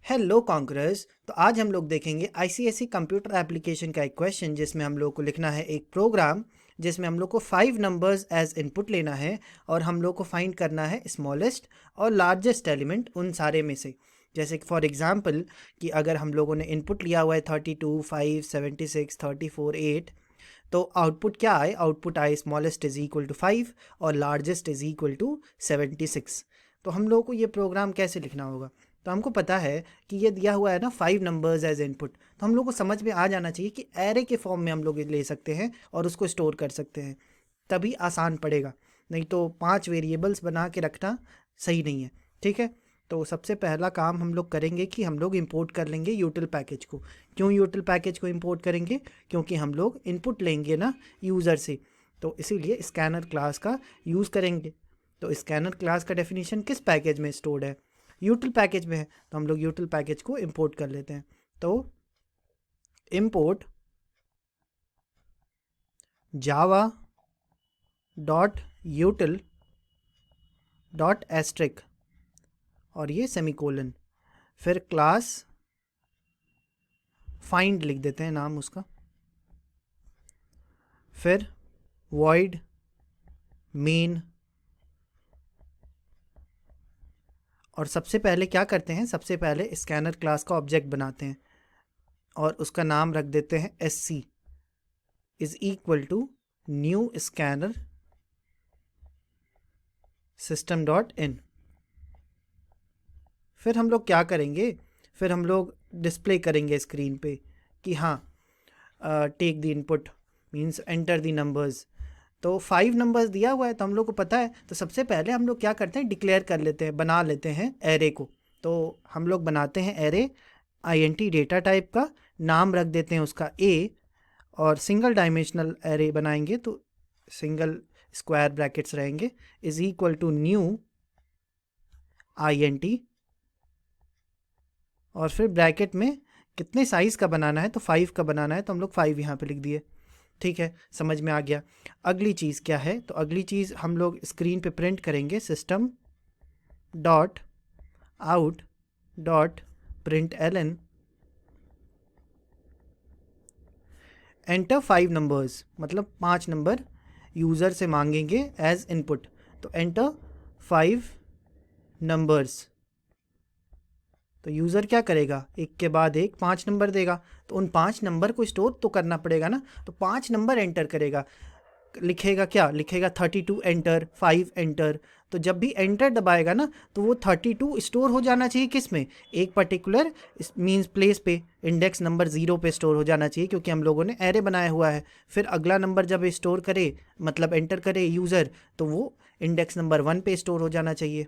Hello conquerors. तो आज हम लोग देखेंगे आईसीएसई कंप्यूटर एप्लीकेशन का एक क्वेश्चन जिसमें हम लोग को लिखना है एक प्रोग्राम जिसमें हम लोग को 5 नंबर्स एज इनपुट लेना है और हम लोग को फाइंड करना है स्मॉलेस्ट और लार्जेस्ट एलिमेंट उन सारे में से। जैसे कि फॉर एग्जांपल कि अगर हम लोगों ने इनपुट लिया हुआ है 32, 5, 76, 34, 8, तो आउटपुट क्या आए? आउटपुट आए स्मॉलेस्ट इज इक्वल टू 5 और लार्जेस्ट इज इक्वल टू 76। तो हम लोगों को ये प्रोग्राम कैसे लिखना होगा? तो हमको पता है कि ये दिया हुआ है ना 5 नंबर्स एज इनपुट, तो हम लोग को समझ में आ जाना चाहिए कि एरे के फॉर्म में हम लोग ले सकते हैं और उसको स्टोर कर सकते हैं, तभी आसान पड़ेगा। नहीं तो 5 वेरिएबल्स बना के रखना सही नहीं है। ठीक है, तो सबसे पहला काम हम लोग करेंगे कि हम लोग इंपोर्ट कर लेंगे यूटिल पैकेज को। क्यों यूटिल पैकेज को इंपोर्ट करेंगे? क्योंकि हम लोग इनपुट लेंगे ना यूज़र से, तो इसीलिए स्कैनर क्लास का यूज़ करेंगे। तो स्कैनर क्लास का डेफिनेशन किस पैकेज में स्टोर्ड है? यूटिल पैकेज में है, तो हम लोग यूटिल पैकेज को इंपोर्ट कर लेते हैं। तो import Java dot util dot asterisk और ये सेमीकोलन, फिर क्लास फाइंड लिख देते हैं नाम उसका, फिर वॉइड मेन। और सबसे पहले क्या करते हैं? सबसे पहले स्कैनर क्लास का ऑब्जेक्ट बनाते हैं और उसका नाम रख देते हैं SC is equal to new scanner system dot in. फिर हम लोग क्या करेंगे? फिर हम लोग डिस्प्ले करेंगे स्क्रीन पे कि हाँ, take the input means enter the numbers. तो 5 नंबर्स दिया हुआ है तो हम लोग को पता है, तो सबसे पहले हम लोग क्या करते हैं? डिक्लेयर कर लेते हैं, बना लेते हैं एरे को। तो हम लोग बनाते हैं एरे INT डेटा टाइप का, नाम रख देते हैं उसका A, और सिंगल डायमेंशनल एरे बनाएंगे तो सिंगल स्क्वायर ब्रैकेट्स रहेंगे, is equal to new INT, और फिर ब्रैकेट में कितने साइज़ का बनाना है? तो 5 का बनाना है, तो हम लोग 5 यहाँ पे लिख दिए। ठीक है, समझ में आ गया। अगली चीज़ क्या है? तो अगली चीज़ हम लोग स्क्रीन पे प्रिंट करेंगे system dot out dot println enter 5 numbers, मतलब 5 नंबर यूज़र से मांगेंगे एज इनपुट। तो एंटर 5 नंबर्स, तो यूज़र क्या करेगा? एक के बाद एक 5 नंबर देगा, तो उन 5 नंबर को स्टोर तो करना पड़ेगा ना, तो 5 नंबर एंटर करेगा। लिखेगा क्या? लिखेगा 32 एंटर, 5 एंटर। तो जब भी एंटर दबाएगा ना, तो वो 32 स्टोर हो जाना चाहिए किस में? एक पर्टिकुलर मीन्स प्लेस पे, इंडेक्स नंबर 0 पे स्टोर हो जाना चाहिए, क्योंकि हम लोगों ने एरे बनाया हुआ है। फिर अगला नंबर जब स्टोर करे, मतलब एंटर करे यूज़र, तो वो इंडेक्स नंबर 1 पे स्टोर हो जाना चाहिए।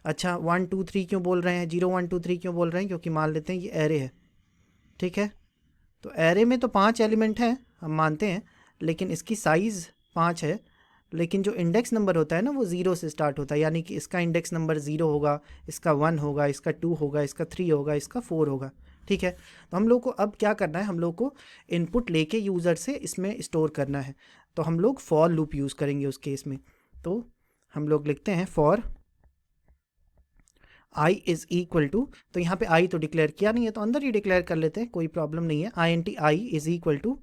अच्छा, 1 2 3 क्यों बोल रहे हैं? 0 1 2 3 क्यों बोल रहे हैं? क्योंकि मान लेते हैं ये एरे है। ठीक है, तो एरे में तो 5 एलिमेंट हैं, हम मानते हैं, लेकिन इसकी साइज़ 5 है। लेकिन जो इंडेक्स नंबर होता है ना, वो 0 से स्टार्ट होता है, यानी कि इसका इंडेक्स नंबर 0 होगा, इसका 1 होगा, इसका 2 होगा, इसका 3 होगा, इसका 4 होगा। ठीक है, तो हम लोग को अब क्या करना है? हम लोग को इनपुट लेके यूज़र से इसमें स्टोर करना है, तो हम लोग फॉर लूप यूज़ करेंगे उस केस में। तो हम लोग लिखते हैं for i is equal to, तो यहाँ पे i तो डिक्लेयर किया नहीं है, तो अंदर ही डिक्लेयर कर लेते हैं, कोई प्रॉब्लम नहीं है। INT i is equal to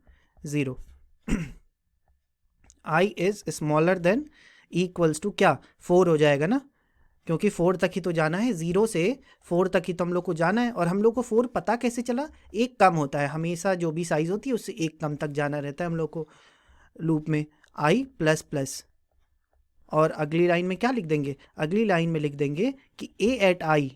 0। i is smaller than equals to क्या? 4 हो जाएगा ना, क्योंकि 4 तक ही तो जाना है, 0 से 4 तक ही तो हम लोग को जाना है। और हम लोग को 4 पता कैसे चला? एक कम होता है हमेशा, जो भी साइज़ होती है उससे एक कम तक जाना रहता है हम लोग को लूप में, i प्लस प्लस। और अगली लाइन में क्या लिख देंगे? अगली लाइन में लिख देंगे कि a एट i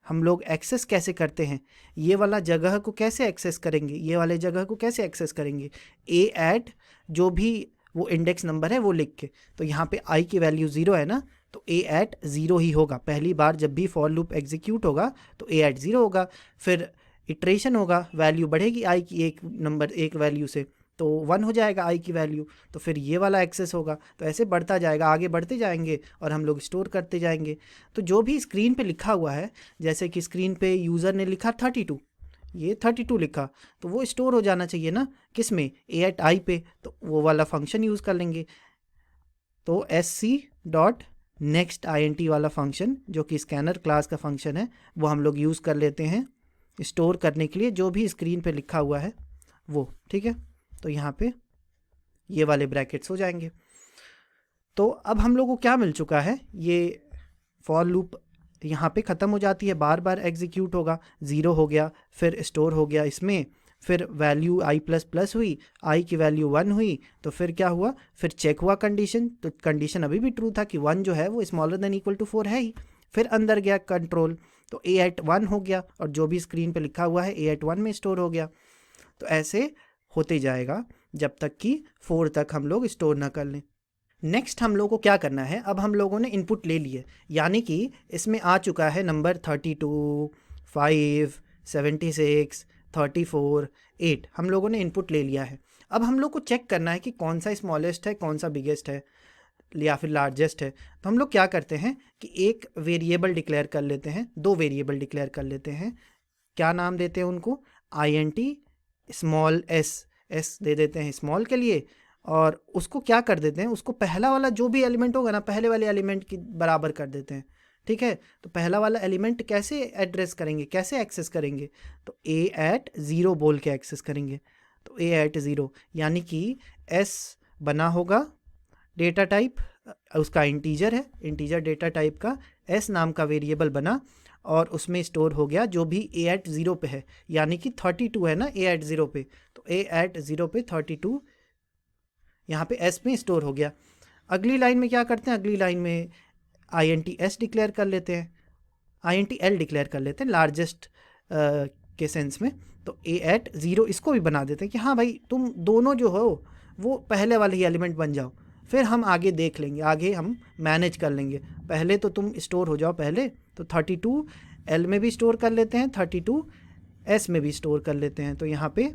हम लोग एक्सेस कैसे करते हैं? ये वाला जगह को कैसे एक्सेस करेंगे? ये वाले जगह को कैसे एक्सेस करेंगे? a एट जो भी वो इंडेक्स नंबर है वो लिख के, तो यहाँ पे i की वैल्यू 0 है ना, तो a एट 0 ही होगा। पहली बार जब भी फॉर लूप एग्जीक्यूट होगा तो a एट 0 होगा, फिर इटरेशन होगा, वैल्यू बढ़ेगी i की एक नंबर एक वैल्यू से, तो 1 हो जाएगा i की वैल्यू, तो फिर ये वाला एक्सेस होगा। तो ऐसे बढ़ता जाएगा, आगे बढ़ते जाएंगे और हम लोग स्टोर करते जाएंगे। तो जो भी स्क्रीन पे लिखा हुआ है, जैसे कि स्क्रीन पे यूज़र ने लिखा 32, ये 32 लिखा, तो वो स्टोर हो जाना चाहिए ना, किस में? a एट i पे, तो वो वाला फंक्शन यूज़ कर लेंगे। तो SC डॉट नेक्स्ट INT वाला फंक्शन, जो कि स्कैनर क्लास का फंक्शन है, वो हम लोग यूज़ कर लेते हैं स्टोर करने के लिए जो भी स्क्रीन पे लिखा हुआ है वो, ठीक है। तो यहाँ पे ये वाले ब्रैकेट्स हो जाएंगे। तो अब हम लोग को क्या मिल चुका है, ये फॉर लूप यहाँ पे ख़त्म हो जाती है, बार बार एग्जीक्यूट होगा, 0 हो गया, फिर स्टोर हो गया इसमें, फिर वैल्यू आई प्लस प्लस हुई, आई की वैल्यू 1 हुई, तो फिर क्या हुआ, फिर चेक हुआ कंडीशन, तो कंडीशन अभी भी ट्रू था कि 1 जो है वो स्मॉलर देन इक्वल टू 4 है ही। फिर अंदर गया कंट्रोल, तो ए एट 1 हो गया, और जो भी स्क्रीन पे लिखा हुआ है ए एट 1 में स्टोर हो गया। तो ऐसे होते जाएगा जब तक कि 4 तक हम लोग स्टोर ना कर लें। नेक्स्ट हम लोग को क्या करना है, अब हम लोगों ने इनपुट ले लिए, यानी कि इसमें आ चुका है नंबर 32, 5, 76, 34, 8, हम लोगों ने इनपुट ले लिया है। अब हम लोग को चेक करना है कि कौन सा स्मॉलेस्ट है, कौन सा बिगेस्ट है या फिर लार्जेस्ट है। तो हम लोग क्या करते हैं कि एक वेरिएबल डिक्लेयर कर लेते हैं, 2 वेरिएबल डिक्लेयर कर लेते हैं। क्या नाम देते हैं उनको, INT स्मॉल एस दे देते हैं स्मॉल के लिए, और उसको क्या कर देते हैं, उसको पहला वाला जो भी एलिमेंट होगा ना, पहले वाले एलिमेंट की बराबर कर देते हैं, ठीक है। तो पहला वाला एलिमेंट कैसे एड्रेस करेंगे, कैसे एक्सेस करेंगे, तो ए एट 0 बोल के एक्सेस करेंगे। तो ए एट 0 यानी कि एस बना होगा डेटा टाइप, उसका इंटीजर है, इंटीजर डेटा टाइप का एस नाम का वेरिएबल बना, और उसमें स्टोर हो गया जो भी ए एट 0 पे है, यानी कि 32 है ना ए एट 0 पे, तो ए एट 0 पे 32 यहाँ पे एस में स्टोर हो गया। अगली लाइन में क्या करते हैं, अगली लाइन में INT S डिक्लेयर कर लेते हैं, INT L डिक्लेयर कर लेते हैं लार्जेस्ट के सेंस में। तो ए एट 0 इसको भी बना देते हैं कि हाँ भाई तुम दोनों जो हो वो पहले वाले ही एलिमेंट बन जाओ, फिर हम आगे देख लेंगे, आगे हम मैनेज कर लेंगे, पहले तो तुम स्टोर हो जाओ पहले। तो 32 L में भी स्टोर कर लेते हैं, 32 S में भी स्टोर कर लेते हैं। तो यहाँ पे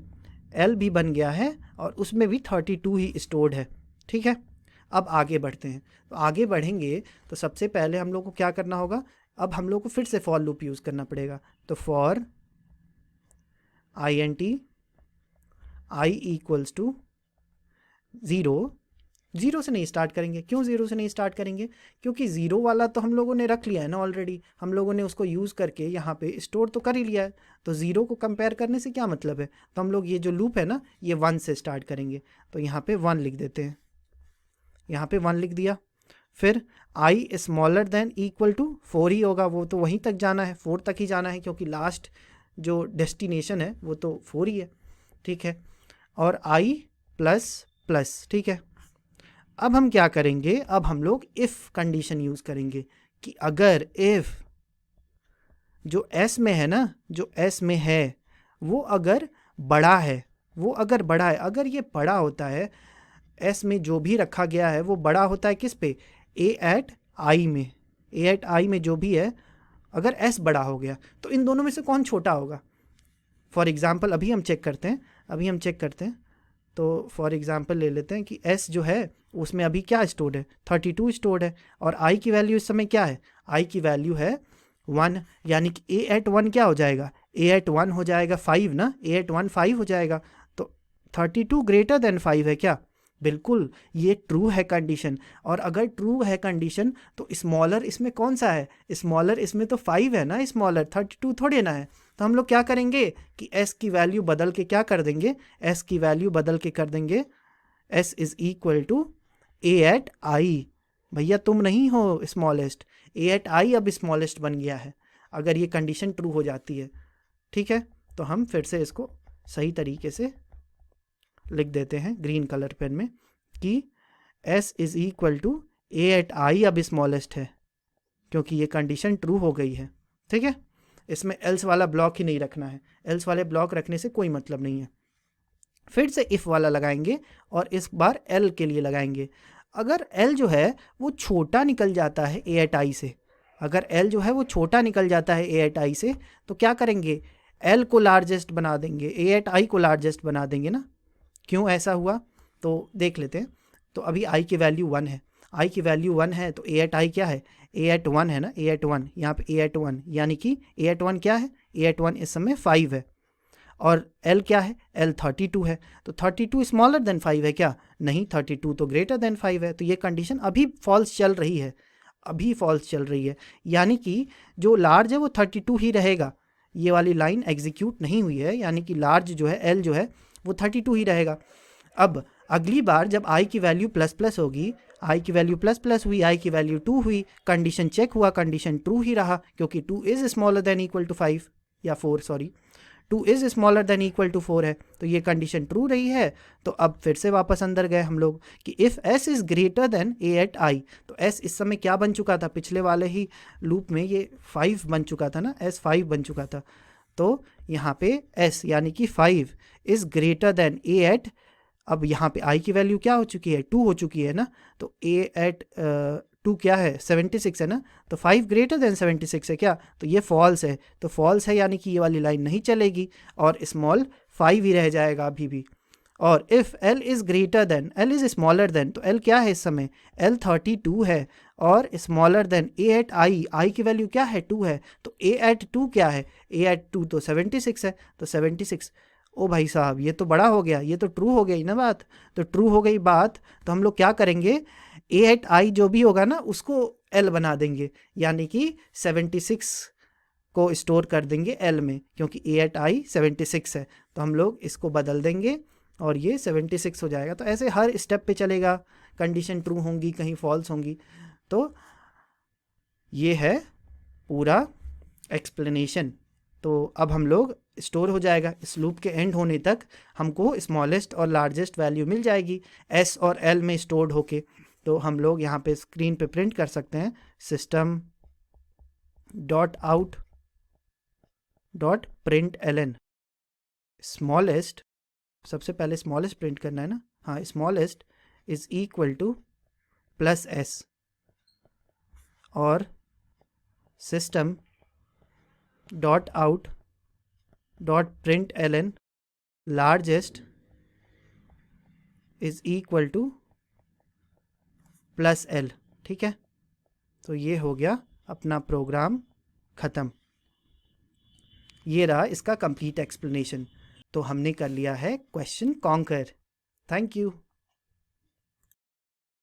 L भी बन गया है और उसमें भी 32 ही स्टोर्ड है, ठीक है। अब आगे बढ़ते हैं, तो आगे बढ़ेंगे तो सबसे पहले हम लोग को क्या करना होगा, अब हम लोग को फिर से फॉर लूप यूज़ करना पड़ेगा। तो for INT I equals to 0, 0 से नहीं स्टार्ट करेंगे। क्यों 0 से नहीं स्टार्ट करेंगे, क्योंकि 0 वाला तो हम लोगों ने रख लिया है ना ऑलरेडी, हम लोगों ने उसको यूज़ करके यहाँ पे स्टोर तो कर ही लिया है। तो 0 को कंपेयर करने से क्या मतलब है, तो हम लोग ये जो लूप है ना ये 1 से स्टार्ट करेंगे। तो यहाँ पे 1 लिख देते हैं, यहाँ पे 1 लिख दिया। फिर आई स्मॉलर देन इक्वल टू 4 ही होगा, वो तो वहीं तक जाना है, 4 तक ही जाना है, क्योंकि लास्ट जो डेस्टिनेशन है वो तो 4 ही है, ठीक है। और आई प्लस प्लस, ठीक है। अब हम क्या करेंगे, अब हम लोग इफ़ कंडीशन यूज़ करेंगे कि अगर इफ़ जो S में है ना, जो S में है वो अगर बड़ा है, वो अगर बड़ा है, अगर ये बड़ा होता है, S में जो भी रखा गया है वो बड़ा होता है किस पे, A एट I में, A एट I में जो भी है, अगर S बड़ा हो गया तो इन दोनों में से कौन छोटा होगा। फॉर एग्ज़ाम्पल अभी हम चेक करते हैं, तो फॉर एग्ज़ाम्पल ले लेते हैं कि S जो है उसमें अभी क्या स्टोर्ड है, 32 स्टोर्ड है, और I की वैल्यू इस समय क्या है, I की वैल्यू है 1, यानी कि A एट 1 क्या हो जाएगा, A एट 1 हो जाएगा 5 ना, A एट 1 5 हो जाएगा। तो 32 ग्रेटर देन 5 है क्या, बिल्कुल ये ट्रू है कंडीशन। और अगर ट्रू है कंडीशन तो स्मॉलर इसमें कौन सा है, स्मॉलर इसमें तो 5 है ना, स्मॉलर 32 थोड़े ना है। तो हम लोग क्या करेंगे कि S की वैल्यू बदल के क्या कर देंगे, S की वैल्यू बदल के कर देंगे S is equal to A at I। भैया तुम नहीं हो स्मॉलेस्ट, A एट I अब स्मॉलेस्ट बन गया है अगर ये कंडीशन ट्रू हो जाती है, ठीक है। तो हम फिर से इसको सही तरीके से लिख देते हैं ग्रीन कलर पेन में कि S is equal to A at I अब स्मॉलेस्ट है, क्योंकि ये कंडीशन ट्रू हो गई है, ठीक है। इसमें एल्स वाला ब्लॉक ही नहीं रखना है, एल्स वाले ब्लॉक रखने से कोई मतलब नहीं है। फिर से इफ़ वाला लगाएंगे और इस बार L के लिए लगाएंगे। अगर L जो है वो छोटा निकल जाता है A एट I से, अगर L जो है वो छोटा निकल जाता है A एट I से, तो क्या करेंगे, L को लार्जेस्ट बना देंगे, A एट I को लार्जेस्ट बना देंगे ना। क्यों ऐसा हुआ तो देख लेते हैं। तो अभी I की वैल्यू 1 है, I की वैल्यू 1 है, तो A एट I क्या है, A एट 1 है ना, A एट 1, यहाँ पे A एट 1 यानी कि A एट 1 क्या है, A एट 1 इस समय 5 है, और L क्या है, L 32 है। तो 32 स्मॉलर देन 5 है क्या, नहीं, 32 तो ग्रेटर देन 5 है। तो ये कंडीशन अभी फॉल्स चल रही है, यानी कि जो लार्ज है वो 32 ही रहेगा, ये वाली लाइन एग्जीक्यूट नहीं हुई है, यानी कि लार्ज जो है एल जो है वो 32 ही रहेगा। अब अगली बार जब आई की वैल्यू प्लस प्लस होगी, आई की वैल्यू प्लस प्लस हुई, आई की वैल्यू 2 हुई, कंडीशन चेक हुआ, कंडीशन ट्रू ही रहा क्योंकि 2 is smaller than equal to 5 या 4 sorry 2 is smaller than equal to 4 है, तो ये कंडीशन ट्रू रही है। तो अब फिर से वापस अंदर गए हम लोग कि if s is greater than a at i, तो s इस समय क्या बन चुका था, पिछले वाले ही लूप में ये 5 बन चुका था ना, s 5 बन चुका था। तो यहाँ पे s यानी कि 5 is greater than a at, अब यहाँ पे i की वैल्यू क्या हो चुकी है, 2 हो चुकी है ना, तो a एट 2 क्या है, 76 है ना, तो 5 ग्रेटर देन 76 है क्या, तो ये फॉल्स है, तो फॉल्स है यानी कि ये वाली लाइन नहीं चलेगी और स्मॉल 5 ही रह जाएगा अभी भी। और if l is greater then, l is smaller than, तो l क्या है इस समय, l 32 है और smaller than a at i की वैल्यू क्या है, 2 है, तो a एट 2 क्या है, a एट 2 तो 76 है, तो 76, ओ भाई साहब ये तो बड़ा हो गया, ये तो ट्रू हो गई ना बात। तो ट्रू हो गई बात, तो हम लोग क्या करेंगे, a एट i जो भी होगा ना उसको l बना देंगे, यानी कि 76 को स्टोर कर देंगे l में, क्योंकि a एट i 76 है, तो हम लोग इसको बदल देंगे और ये 76 हो जाएगा। तो ऐसे हर स्टेप पे चलेगा, कंडीशन ट्रू होंगी, कहीं फॉल्स होंगी। तो ये है पूरा एक्सप्लेनेशन। तो अब हम लोग स्टोर हो जाएगा, इस लूप के एंड होने तक हमको स्मॉलेस्ट और लार्जेस्ट वैल्यू मिल जाएगी s और l में स्टोर्ड होके। तो हम लोग यहाँ पे स्क्रीन पे प्रिंट कर सकते हैं system dot out dot print ln smallest, सबसे पहले स्मॉलेस्ट प्रिंट करना है ना, हाँ smallest is equal two plus s और system dot out dot print ln largest is equal two plus l। ठीक है, तो ये हो गया अपना प्रोग्राम ख़त्म। ये रहा इसका कंप्लीट एक्सप्लेनेशन। तो हमने कर लिया है क्वेश्चन कॉन्कर। Thank you.